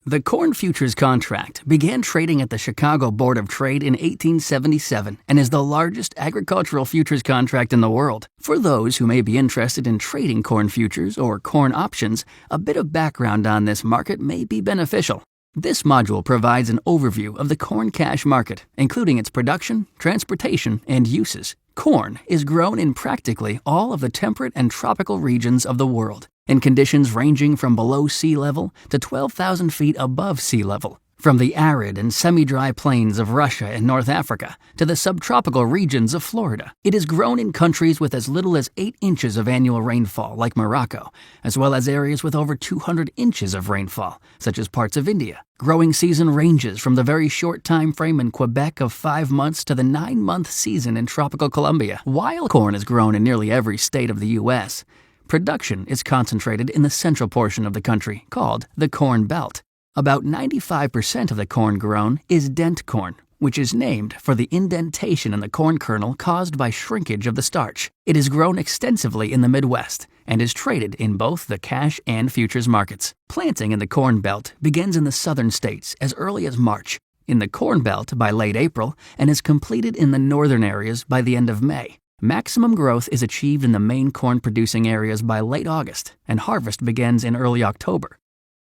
The corn futures contract began trading at the Chicago Board of Trade in 1877 and is the largest agricultural futures contract in the world. For those who may be interested in trading corn futures or corn options, a bit of background on this market may be beneficial. This module provides an overview of the corn cash market, including its production, transportation, and uses. Corn is grown in practically all of the temperate and tropical regions of the world, in conditions ranging from below sea level to 12,000 feet above sea level. From the arid and semi-dry plains of Russia and North Africa to the subtropical regions of Florida, it is grown in countries with as little as 8 inches of annual rainfall, like Morocco, as well as areas with over 200 inches of rainfall, such as parts of India. Growing season ranges from the very short time frame in Quebec of 5 months to the 9-month season in tropical Colombia. While corn is grown in nearly every state of the U.S., production is concentrated in the central portion of the country, called the Corn Belt. About 95% of the corn grown is dent corn, which is named for the indentation in the corn kernel caused by shrinkage of the starch. It is grown extensively in the Midwest and is traded in both the cash and futures markets. Planting in the Corn Belt begins in the southern states as early as March, in the Corn Belt by late April, and is completed in the northern areas by the end of May. Maximum growth is achieved in the main corn-producing areas by late August, and harvest begins in early October.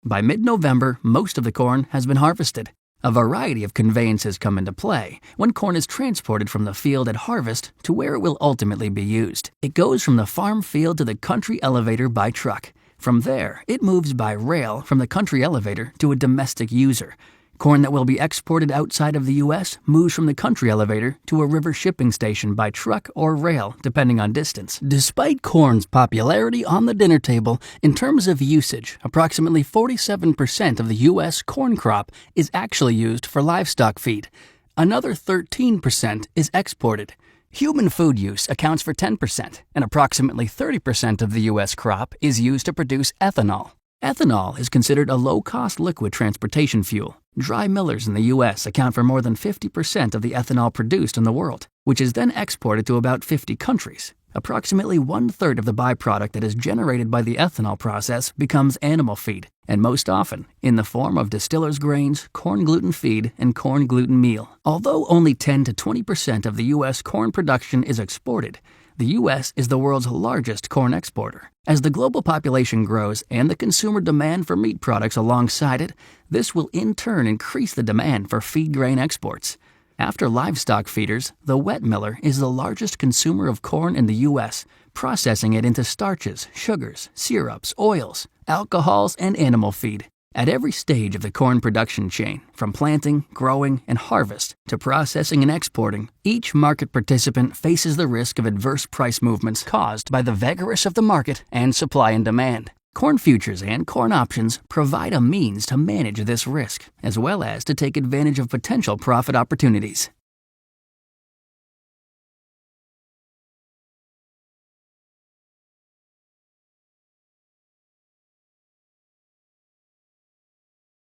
By mid-November, most of the corn has been harvested. A variety of conveyances come into play when corn is transported from the field at harvest to where it will ultimately be used. It goes from the farm field to the country elevator by truck. From there, it moves by rail from the country elevator to a domestic user. Corn that will be exported outside of the U.S. moves from the country elevator to a river shipping station by truck or rail, depending on distance. Despite corn's popularity on the dinner table, in terms of usage, approximately 47% of the U.S. corn crop is actually used for livestock feed. Another 13% is exported. Human food use accounts for 10%, and approximately 30% of the U.S. crop is used to produce ethanol. Ethanol is considered a low-cost liquid transportation fuel. Dry millers in the U.S. account for more than 50% of the ethanol produced in the world, which is then exported to about 50 countries. Approximately 1/3 of the byproduct that is generated by the ethanol process becomes animal feed, and most often in the form of distillers' grains, corn gluten feed, and corn gluten meal. Although only 10 to 20% of the U.S. corn production is exported, the U.S. is the world's largest corn exporter. As the global population grows and the consumer demand for meat products alongside it, this will in turn increase the demand for feed grain exports. After livestock feeders, the wet miller is the largest consumer of corn in the U.S., processing it into starches, sugars, syrups, oils, alcohols, and animal feed. At every stage of the corn production chain, from planting, growing, and harvest to processing and exporting, each market participant faces the risk of adverse price movements caused by the vagaries of the market and supply and demand. Corn futures and corn options provide a means to manage this risk, as well as to take advantage of potential profit opportunities.